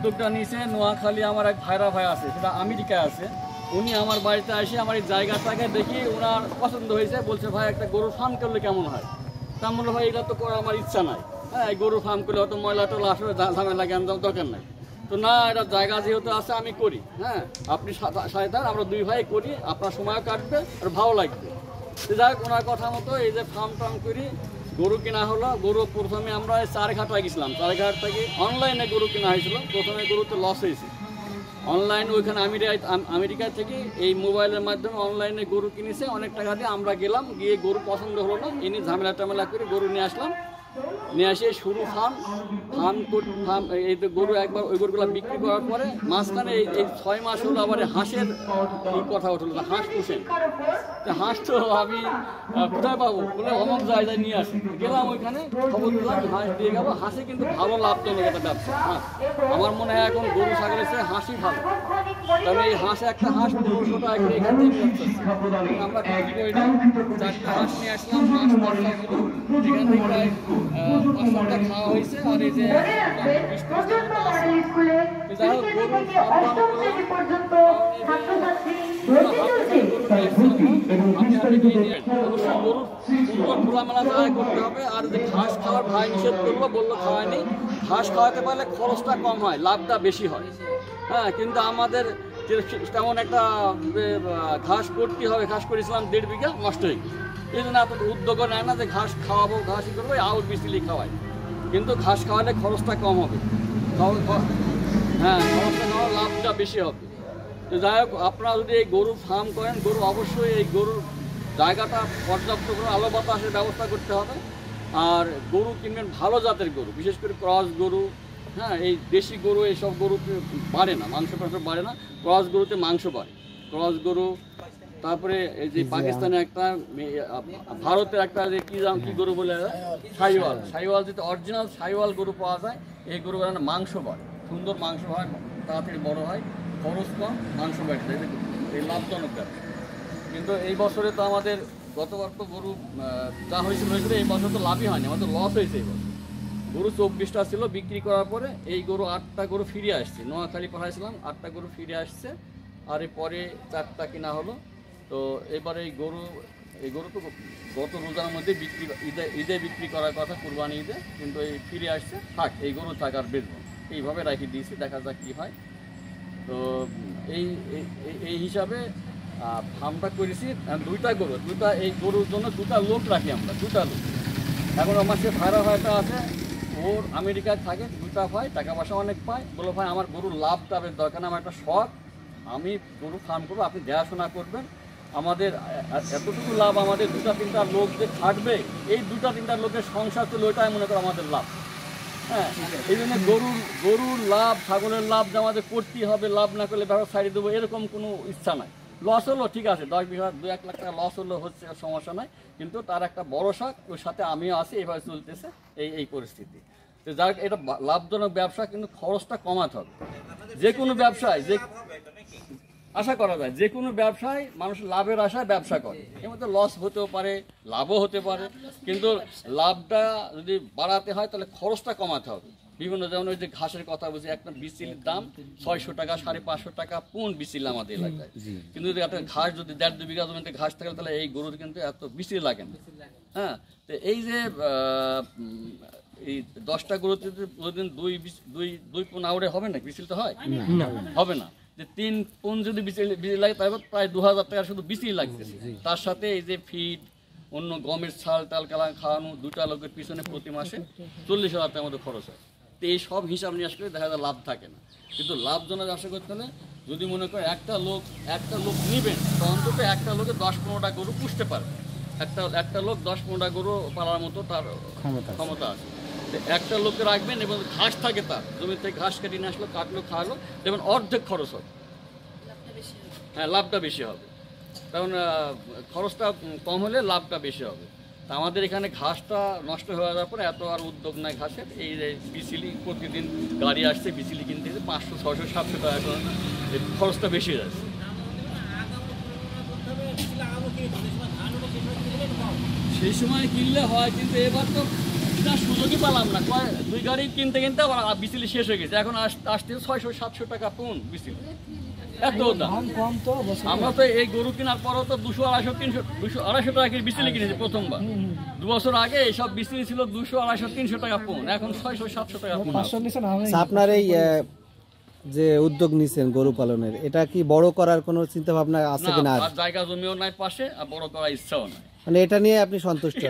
উদ্যোগটা নিয়েছে নোয়াখালী আমার এক ভাইরা ভাই আছে, সেটা আমেরিকায় আছে। উনি আমার বাড়িতে এসে আমার এই জায়গাটাকে দেখি ওনার পছন্দ হয়েছে, বলছে ভাই একটা গরুর ফার্ম করলে কেমন হয়। তা বললো ভাই এটা তো করার আমার ইচ্ছা নাই, হ্যাঁ এই গরুর ফার্ম করলে হয়তো ময়লা টলা আসলে ঝামেলা জ্ঞান দরকার নাই। তো না, এটা জায়গা যেহেতু আছে আমি করি, হ্যাঁ আপনি সাথে থাক, আমরা দুই ভাই করি, আপনার সময় কাটবে আর ভালো লাগবে। যাই হোক ওনার কথা মতো এই যে ফার্ম টার্ম করি, গরু কেনা হলো। গরু প্রথমে আমরা চারঘাটায় গেছিলাম, চারঘাট থেকে অনলাইনে গরু কেনা হয়েছিল। প্রথমে গরুতে লস হয়েছে অনলাইন, ওইখানে আমেরিকা থেকে এই মোবাইলের মাধ্যমে অনলাইনে গরু কিনেছে অনেক টাকা দিয়ে। আমরা গেলাম, গিয়ে গরু পছন্দ হলো না, এনে ঝামেলা টামেলা করে গরু নিয়ে আসলাম। নিয়ে আসে শুরু ফার্ম এই তো গরু একবার ওই গরুগুলো বিক্রি করার পরে মাঝখানে এই 6 মাস হলো আবার হাঁসের কথা উঠলো, হাঁস পুষেন। হাঁস তো আমি কোথায় পাবো বলে অমক জায়গায় নিয়ে আসি, গেলাম ওইখানে খবর দিলাম হাঁস দিয়ে গেল। হাঁসে কিন্তু ভালো লাভজনক একটা ব্যবসা। হাঁস আমার মনে হয় এখন গরু ছাগলের চেয়ে হাঁসই ভালো, কারণ এই হাঁস একটা হাঁস 1500 টাকা করে এখান থেকে আমরা বিক্রি করি না। 4টা হাঁস নিয়ে আসলাম, হাঁস পয়সা হলো এখান থেকে প্রায় 500টা খাওয়া হয়েছে। আর এই যে যাই হোক খোলামেলা জায়গায় করতে হবে। আর যে ঘাস খাওয়ার ভাই নিষেধ করলো, বললো খাওয়ায়নি। ঘাস খাওয়াতে পারলে খরচটা কম হয়, লাভটা বেশি হয়। হ্যাঁ কিন্তু আমাদের তেমন একটা ঘাস করতে হবে, ঘাস করেছিলাম 1.5 বিঘা, নষ্ট হয়ে গেছে। এই জন্য এত উদ্যোগও নেয় না যে ঘাস খাওয়াবো, ঘাসই করবো, আউট বিচলি খাওয়াই। কিন্তু ঘাস খাওয়ালে খরচটা কম হবে, হ্যাঁ খরচটা খাওয়ার লাভটা বেশি হবে। তো যাই হোক আপনারা যদি এই গরুর ফার্ম করেন, গরু অবশ্যই এই গরুর জায়গাটা পর্যাপ্ত করে আলো বাতাসের ব্যবস্থা করতে হবে। আর গরু কিনবেন ভালো জাতের গরু, বিশেষ করে ক্রস গরু। হ্যাঁ এই দেশি গরু এইসব গরুতে বাড়ে না, মাংস বাড়ে না, ক্রস গরুতে মাংস বাড়ে। ক্রস গরু, তারপরে এই যে পাকিস্তানে একটা, ভারতের একটা যে কী গরু বলে সাইওয়াল, সাইওয়াল যদি অরিজিনাল সাইওয়াল গরু পাওয়া যায়, এই গরু মাংস বাড়ে, সুন্দর মাংস হয়, তাড়াতাড়ি বড় হয়, খরচ কম, মাংস বাড়ে, এই লাভজনক ব্যবসা। কিন্তু এই বছরে তো আমাদের গতবার তো গরু যা হয়েছিল এই বছর তো লাভই হয়নি, আমাদের লস হয়েছে। এই বছর গরু 24টা ছিল, বিক্রি করার পরে এই গরু 8টা গরু ফিরে আসছে। নোয়াখালী পাঠাইছিলাম, 8টা গরু ফিরে আসছে। আর এরপরে 4টা কেনা হলো। তো এবারে এই গরু তো গত রোজার মধ্যে ঈদে বিক্রি করার কথা, কুরবানি ঈদে, কিন্তু এই ফিরে আসছে। থাক এই গরু থাক, আর বেচবো, এইভাবে রাখি দিয়েছি, দেখা যাক কী হয়। তো এই হিসাবে ফার্মটা করেছি। 2টা গরু, এই গরুর জন্য 2টা লোক রাখি আমরা, 2টা লোক। এখন আমার সে ভাইরা ভাইটা আছে, ওর আমেরিকায় থাকে, 2টা ভাই, টাকা পয়সা অনেক পায়। বলো ভাই আমার গরুর লাভ টাভের দরকার না, আমার একটা শখ, আমি গরু ফার্ম করবো, আপনি দেখাশোনা করবেন। আমাদের এতটুকু লাভ, আমাদের 2-3টা লোক যে খাটবে, এই 2-3টা লোকের সংসার চলে, ওইটাই মনে করো আমাদের লাভ। হ্যাঁ এই জন্য গরুর লাভ, ছাগলের লাভ যে আমাদের করতেই হবে, লাভ না করলে ব্যবসা ছাড়িয়ে দেবো এরকম কোনো ইচ্ছা নাই। লস হলো ঠিক আছে, 10 বিঘা 2-1 লাখ টাকা লস হলো, হচ্ছে, সমস্যা নাই। কিন্তু তার একটা বড় শখ, ওর সাথে আমিও আছি, এইভাবে চলতেছে এই পরিস্থিতি। তো যাক এটা লাভজনক ব্যবসা, কিন্তু খরচটা কমাতে হবে। যে কোনো ব্যবসায় আশা করা যায়, যে কোনো ব্যবসায় মানুষ লাভের আশায় ব্যবসা করে, এর মধ্যে লস হতেও পারে, লাভও হতে পারে। কিন্তু লাভটা যদি বাড়াতে হয় তাহলে খরচটা কমাতে হবে। বিভিন্ন, যেমন ওই যে ঘাসের কথা বলছি, একটা বিচিলির দাম 600 টাকা, 550 টাকা পুন বিচিল আমাদের এলাকায়। কিন্তু যদি একটা ঘাস যদি 1.5-2 বিঘা জমিতে ঘাস থাকে, তাহলে এই গরুর কিন্তু এত বিচিল লাগে না। হ্যাঁ তো এই যে এই 10টা গরুতে প্রতিদিন 2 পুন আউড়ে হবে না, বিচিল তো হয় হবে না। যে 3 পুন যদি বিচিল লাগে, তারপর প্রায় 2000 টাকা শুধু বিচিল লাগতেছে। তার সাথে এই যে ফিড, অন্য গমের ছাল টাল কালা খাওয়ানো, 2টা লোকের পিছনে প্রতি মাসে 40,000 টাকার মতো খরচ হয়। তো এই সব হিসাব নিয়ে আসলে দেখা যায় লাভ থাকে না। কিন্তু লাভজনক ব্যবসা করতে হলে যদি মনে করে একটা লোক নেবেন, তো অন্তত একটা লোকে 10-15টা গরু পুষতে পারবে। একটা লোক 10-15টা গরু পালার মতো তার ক্ষমতা আছে। একটা লোকে রাখবেন এবং ঘাস থাকে, তার জমি থেকে ঘাস কেটে নিয়ে আসলো, কাটলো, খাওয়ালো, যেমন অর্ধেক খরচ হবে। হ্যাঁ লাভটা বেশি হবে, কারণ খরচটা কম হলে লাভটা বেশি হবে। তা আমাদের এখানে ঘাসটা নষ্ট হয়ে যাওয়ার পরে এত আর উদ্যোগ নাই ঘাসের। এই যে বিচিলি, প্রতিদিন গাড়ি আসছে বিচিলি কিনতে, 500, 600, 700 টাকা এখন খরচটা বেশি হয়ে যাচ্ছে। সেই সময় কিনলে হয়, কিন্তু এবার তো কেনার সুযোগই পেলাম না, 2 গাড়ি কিনতে কিনতে আবার বিচলি শেষ হয়ে গেছে, এখন আসতে 600-700 টাকা পুন বিচলি, এত দাম। আমরা তো এই গরু কেনার পরও তো 200-250-300 টাকা বিচলি কিনেছি প্রথমবার। 2 বছর আগে এইসব বিচলি ছিল 200-250-300 টাকা পুন, এখন 600-700 টাকা পুন। আপনার এই যে উদ্যোগ নিছেন গরু পালনের, এটা কি বড় করার কোনো চিন্তা ভাবনা আছে কিনা? আর জায়গা জমিও নাই পাশে, আর বড় করার ইচ্ছাও নাই। মানে এটা নিয়ে আপনি সন্তুষ্ট?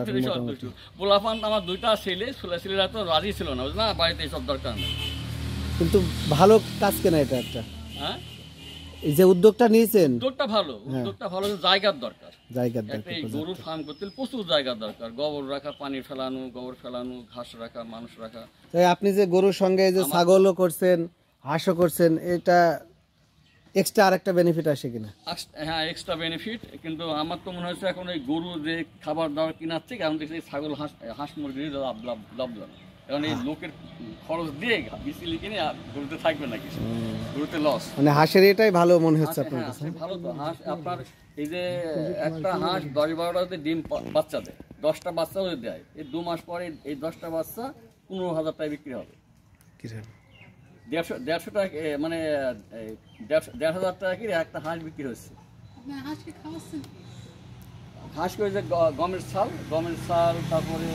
পোলাপান আমার 2টা ছেলে, ছেলেরা তো রাজি ছিল না, না বাড়িতে এইসব দরকার নেই। কিন্তু ভালো কাজ কেনা এটা একটা, হ্যাঁ এই যে উদ্যোগটা নিয়েছেন, উদ্যোগটা ভালো, জায়গার দরকার। জায়গার এই গরুর ফার্ম করতে প্রচুর জায়গার দরকার, গোবর রাখা, পানি ফেলানো, গোবর ফেলানো, ঘাস রাখা, মানুষ রাখা। তাই আপনি যে গরুর সঙ্গে যে ছাগলও করছেন, হাঁসও করছেন, এটা এক্সট্রা আরেকটা বেনিফিট আসে কিনা? হ্যাঁ, এক্সট্রা বেনিফিট, কিন্তু আমার তো মনে হচ্ছে এখন এই গরু যে খাবার দাবার কিনাচ্ছে, এখন দেখছি ছাগল হাঁস মুরগির লাভ, কারণ এই লোকের খরচ দিয়ে বিচলি কিনে গরুতে থাকবে না কিছু, গরুতে লস। মানে হাঁসের এটাই ভালো মনে হচ্ছে আপনার কাছে? ভালো তো হাঁস, আপনার এই যে একটা হাঁস 10-12টাতে ডিম বাচ্চা দেয়, 10টা বাচ্চা যদি দেয়, এই 2 মাস পরে এই 10টা বাচ্চা 15,000 টাকায় বিক্রি হবে। 150 টাকা, মানে 1,500 টাকা কি একটা হাঁস বিক্রি হচ্ছে। হাঁস করে যে গমের চাল, তারপরে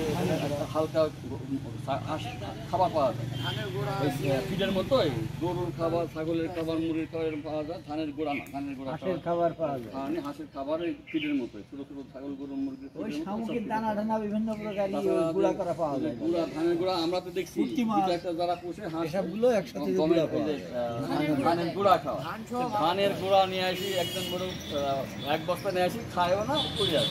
হালকা খাবার পাওয়া যায়, ফিডের মতো গরুর খাবার, ছাগলের খাবার, মুরগির খাবার পাওয়া যায়, ধানের গোড়া না, ধানের গোড়া খাবার পাওয়া যায়, হাঁসের খাবার ফিডের মতো, ছোট ছোট ছাগল, গরু, মুরগির বিভিন্ন প্রকার গুঁড়া করা পাওয়া যায়, ধানের গোড়া। আমরা তো দেখছি যারা পুষে হাঁস সবগুলো একসাথে ধানের গোড়া খাওয়া, ধানের গোড়া নিয়ে আসি একজন বড় 1 বস্তা নিয়ে আসি, খায়ও না, পড়ে আসি।